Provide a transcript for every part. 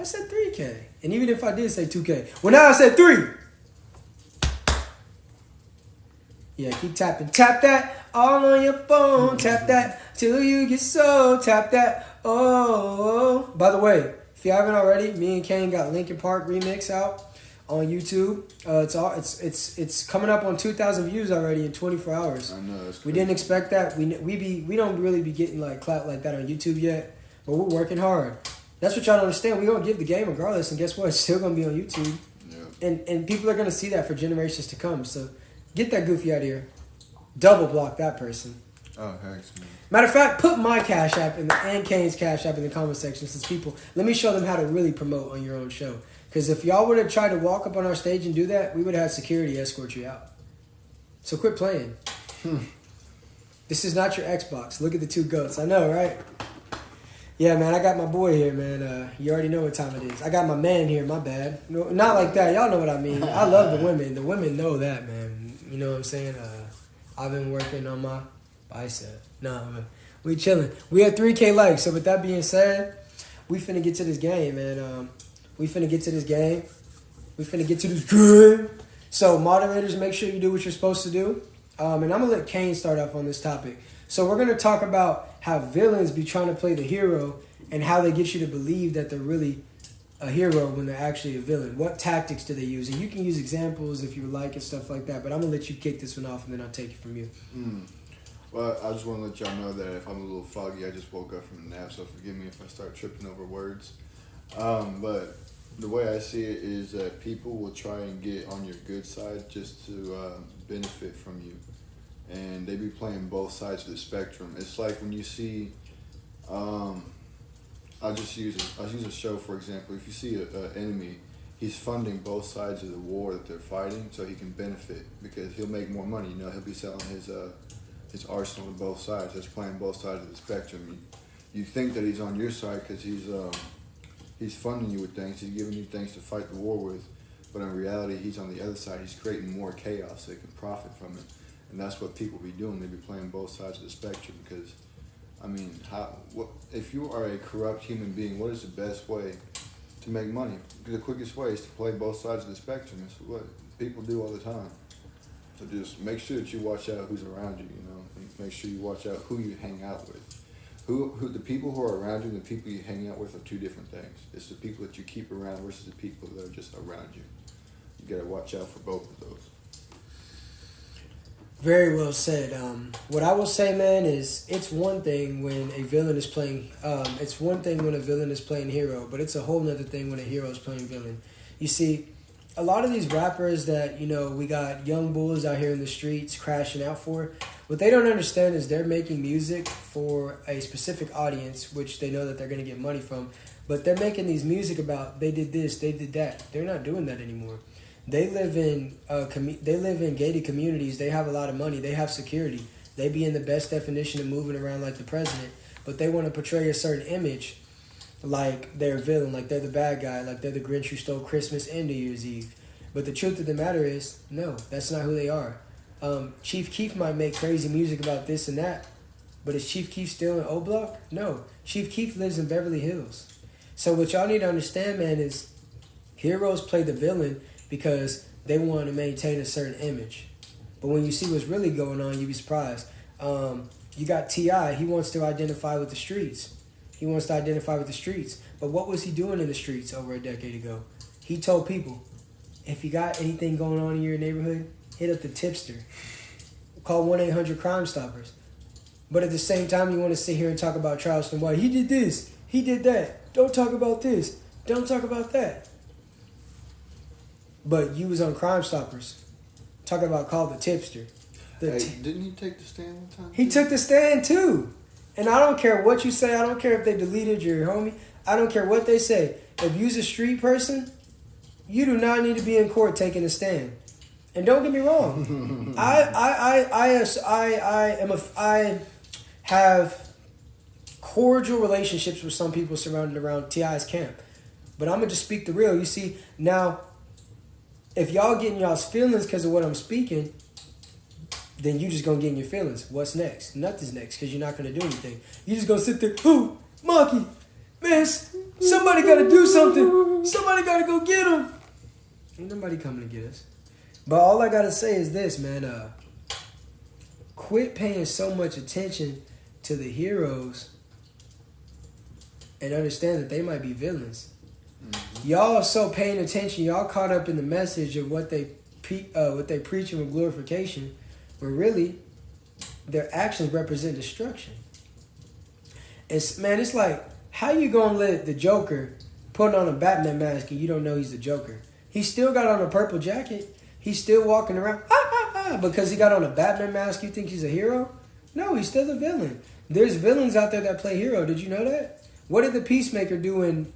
I said 3K. And even if I did say 2K. Well, now I said 3. Yeah, keep tapping. Tap that all on your phone. Tap that till you get so. Tap that. Oh. By the way, if you haven't already, me and Kayne got Linkin Park remix out on YouTube. It's coming up on 2,000 views already in 24 hours. I know. That's crazy. We didn't expect that. We don't really be getting like clout like that on YouTube yet, but we're working hard. That's what y'all don't understand. We're gonna give the game regardless, and guess what? It's still gonna be on YouTube. Yeah. And people are gonna see that for generations to come. So get that goofy out of here. Double block that person. Oh, thanks, man. Matter of fact, put my Cash App and Kayne's Cash App in the comment section, since people, let me show them how to really promote on your own show. Because if y'all would have tried to walk up on our stage and do that, we would have had security escort you out. So quit playing. This is not your Xbox. Look at the two goats. I know, right? Yeah, man, I got my boy here, man. You already know what time it is. I got my man here, my bad. No, not like that. Y'all know what I mean. I love the women. The women know that, man. You know what I'm saying? I've been working on my bicep. No, man. We chilling. We had 3K likes. So with that being said, we finna get to this game, man. We finna get to this game. We finna get to this game. So moderators, make sure you do what you're supposed to do. And I'm gonna let Kayne start off on this topic. So we're gonna talk about how villains be trying to play the hero and how they get you to believe that they're really a hero when they're actually a villain. What tactics do they use? And you can use examples if you like and stuff like that. But I'm gonna let you kick this one off and then I'll take it from you. Well, I just want to let y'all know that if I'm a little foggy, I just woke up from a nap, so forgive me if I start tripping over words. But the way I see it is that people will try and get on your good side just to benefit from you. And they be playing both sides of the spectrum. It's like when you see, I'll use a show for example. If you see an enemy, he's funding both sides of the war that they're fighting, so he can benefit because he'll make more money. You know, he'll be selling his arsenal to both sides. That's playing both sides of the spectrum. You think that he's on your side because he's funding you with things. He's giving you things to fight the war with, but in reality, he's on the other side. He's creating more chaos so he can profit from it. And that's what people be doing. They be playing both sides of the spectrum because, I mean, if you are a corrupt human being, what is the best way to make money? The quickest way is to play both sides of the spectrum. It's what people do all the time. So just make sure that you watch out who's around you, you know. Make sure you watch out who you hang out with. Who the people who are around you and the people you hang out with are two different things. It's the people that you keep around versus the people that are just around you. You gotta watch out for both of those. Very well said. What I will say, man, is it's one thing when a villain is playing. It's one thing when a villain is playing hero, but it's a whole nother thing when a hero is playing villain. You see, a lot of these rappers that we got young bulls out here in the streets crashing out for. What they don't understand is they're making music for a specific audience, which they know that they're going to get money from. But they're making these music about they did this, they did that. They're not doing that anymore. They live in gated communities. They have a lot of money. They have security. They be in the best definition of moving around like the president. But they want to portray a certain image like they're a villain, like they're the bad guy, like they're the Grinch who stole Christmas and New Year's Eve. But the truth of the matter is, no, that's not who they are. Chief Keef might make crazy music about this and that, but is Chief Keef still in O Block? No. Chief Keef lives in Beverly Hills. So what y'all need to understand, man, is heroes play the villain because they want to maintain a certain image. But when you see what's really going on, you'd be surprised. You got T.I. He wants to identify with the streets. But what was he doing in the streets over a decade ago? He told people, if you got anything going on in your neighborhood, hit up the tipster. Call 1-800-CRIME-STOPPERS. But at the same time, you want to sit here and talk about Charleston White. He did this. He did that. Don't talk about this. Don't talk about that. But you was on Crime Stoppers. Talking about call the tipster. Didn't he take the stand one time? He took the stand too. And I don't care what you say. I don't care if they deleted your homie. I don't care what they say. If you's a street person, you do not need to be in court taking a stand. And don't get me wrong. I have cordial relationships with some people surrounded around T.I.'s camp. But I'm going to just speak the real. You see, now, if y'all getting y'all's feelings because of what I'm speaking, then you just going to get in your feelings. What's next? Nothing's next because you're not going to do anything. You just going to sit there, ooh, monkey, miss, Somebody got to do something. Somebody got to go get him. Ain't nobody coming to get us. But all I got to say is this, man. Quit paying so much attention to the heroes and understand that they might be villains. Mm-hmm. Y'all are so paying attention. Y'all caught up in the message of what they preaching with glorification, where really their actions represent destruction. It's like, how you gonna let the Joker put on a Batman mask and you don't know he's the Joker? He still got on a purple jacket. He's still walking around because he got on a Batman mask. You think he's a hero? No, he's still a villain. There's villains out there that play hero. Did you know that? What did the Peacemaker do in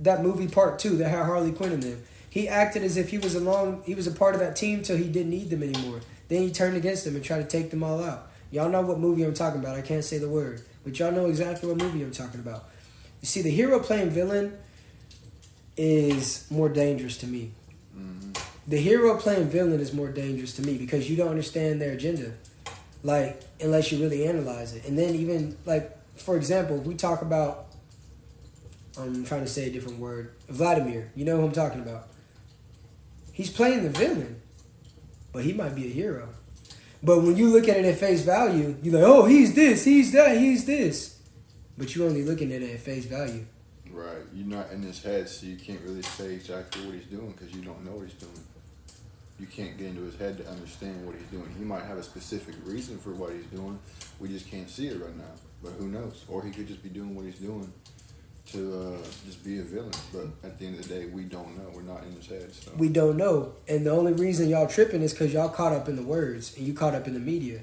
that movie Part 2 that had Harley Quinn in them? He acted as if he was a part of that team till he didn't need them anymore. Then he turned against them and tried to take them all out. Y'all know what movie I'm talking about. I can't say the word, but y'all know exactly what movie I'm talking about. You see, the hero playing villain is more dangerous to me. Mm-hmm. The hero playing villain is more dangerous to me because you don't understand their agenda, like, unless you really analyze it. And then even, like, for example, we talk about, I'm trying to say a different word, Vladimir. You know who I'm talking about. He's playing the villain, but he might be a hero. But when you look at it at face value, you're like, oh, he's this, he's that, he's this. But you're only looking at it at face value. Right. You're not in his head, so you can't really say exactly what he's doing because you don't know what he's doing. You can't get into his head to understand what he's doing. He might have a specific reason for what he's doing. We just can't see it right now. But who knows? Or he could just be doing what he's doing to just be a villain. But at the end of the day, we don't know. We're not in his head. So. We don't know. And the only reason y'all tripping is because y'all caught up in the words and you caught up in the media.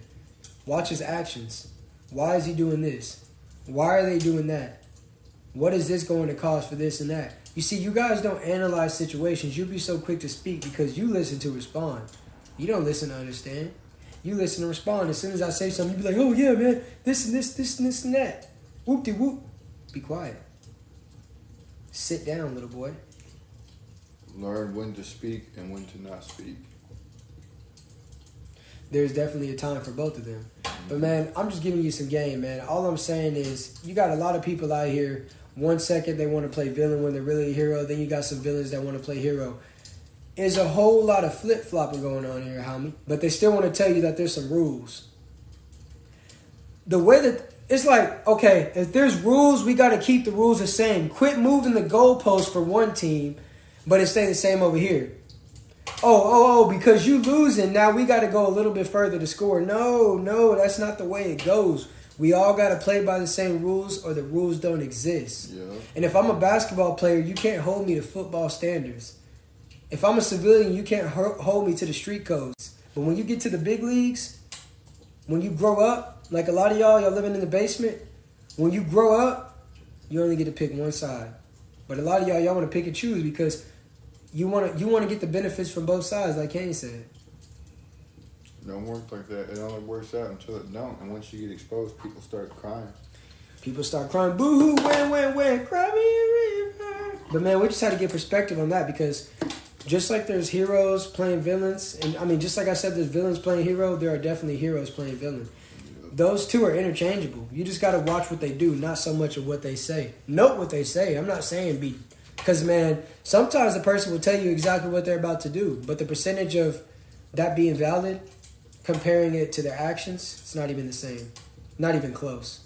Watch his actions. Why is he doing this? Why are they doing that? What is this going to cause for this and that? You see, you guys don't analyze situations. You be so quick to speak because you listen to respond. You don't listen to understand. You listen to respond. As soon as I say something, you be like, oh, yeah, man, this and this, this and this and that. Whoop-de-whoop. Be quiet. Sit down, little boy. Learn when to speak and when to not speak. There's definitely a time for both of them. But, man, I'm just giving you some game, man. All I'm saying is you got a lot of people out here. 1 second they want to play villain when they're really a hero. Then you got some villains that want to play hero. There's a whole lot of flip-flopping going on here, homie. But they still want to tell you that there's some rules. The way that... It's like, okay, if there's rules, we got to keep the rules the same. Quit moving the goalposts for one team, but it stay the same over here. Oh, because you losing, now we got to go a little bit further to score. No, that's not the way it goes. We all got to play by the same rules or the rules don't exist. Yeah. And if I'm a basketball player, you can't hold me to football standards. If I'm a civilian, you can't hold me to the street codes. But when you get to the big leagues, when you grow up, like a lot of y'all living in the basement, when you grow up, you only get to pick one side. But a lot of y'all want to pick and choose because you want to get the benefits from both sides, like Kayne said. It don't work like that. It only works out until it don't. And once you get exposed, people start crying. People start crying, boo-hoo, win, cry me a river. But, man, we just had to get perspective on that because just like there's heroes playing villains, and, I mean, just like I said there's villains playing hero, there are definitely heroes playing villain. Those two are interchangeable. You just got to watch what they do, not so much of what they say. Note what they say. I'm not saying be... Because, man, sometimes the person will tell you exactly what they're about to do, but the percentage of that being valid, comparing it to their actions, it's not even the same. Not even close.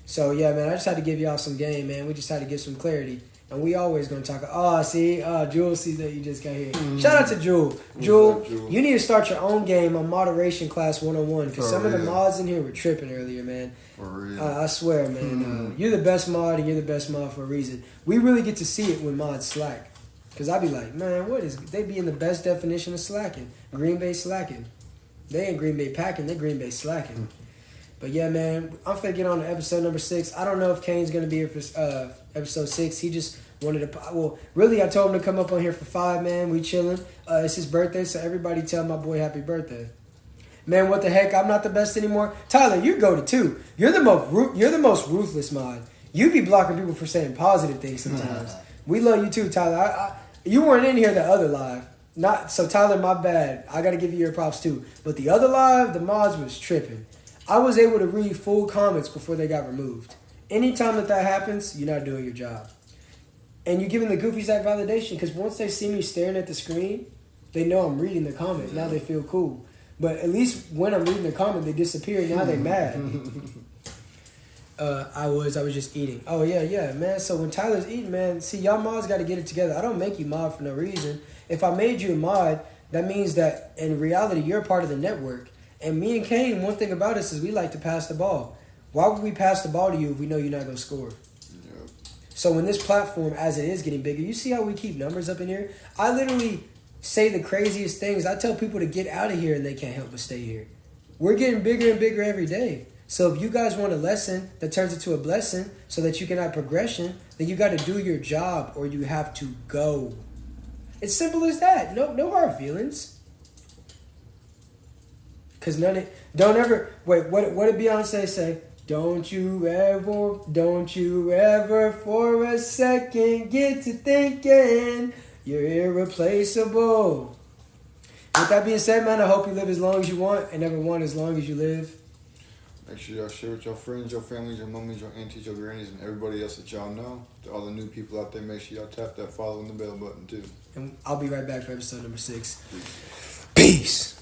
So, yeah, man, I just had to give y'all some game, man. We just had to get some clarity. And we always going to talk. Jewel sees that you just got here. Mm-hmm. Shout out to Jewel. Jewel, you need to start your own game on Moderation Class 101 because some of the mods in here were tripping earlier, man. For real. I swear, man. You're the best mod and you're the best mod for a reason. We really get to see it when mods slack. Because I be like, man, they be in the best definition of slacking. Green Bay slacking. They ain't Green Bay packing, they Green Bay slacking. But yeah, man, I'm finna get on to episode number 6. I don't know if Kayne's gonna be here for episode 6. He just wanted to. Well, really, I told him to come up on here for 5. Man, we chilling. It's his birthday, so everybody tell my boy happy birthday. Man, what the heck? I'm not the best anymore. Tyler, you go to 2. You're the most ruthless mod. You be blocking people for saying positive things sometimes. We love you too, Tyler. You weren't in here the other live. So Tyler, my bad. I gotta give you your props too. But the other live, the mods was tripping. I was able to read full comments before they got removed. Anytime that happens, you're not doing your job. And you're giving the goofies that validation because once they see me staring at the screen, they know I'm reading the comment. Now they feel cool. But at least when I'm reading the comment, they disappear. Now they mad. I was just eating. Oh, yeah, man. So when Tyler's eating, man, see, y'all mods got to get it together. I don't make you mod for no reason. If I made you a mod, that means that in reality, you're a part of the network. And me and Kayne, one thing about us is we like to pass the ball. Why would we pass the ball to you if we know you're not going to score? Yep. So when this platform, as it is getting bigger, you see how we keep numbers up in here? I literally say the craziest things. I tell people to get out of here and they can't help but stay here. We're getting bigger and bigger every day. So if you guys want a lesson that turns into a blessing so that you can have progression, then you got to do your job or you have to go. It's simple as that. No hard feelings. Because don't ever, wait, what did Beyonce say? Don't you ever for a second get to thinking you're irreplaceable. With that being said, man, I hope you live as long as you want and never want as long as you live. Make sure y'all share with your friends, your families, your mummies, your aunties, your grannies, and everybody else that y'all know. To all the new people out there, make sure y'all tap that follow and the bell button too. And I'll be right back for episode number 6. Peace.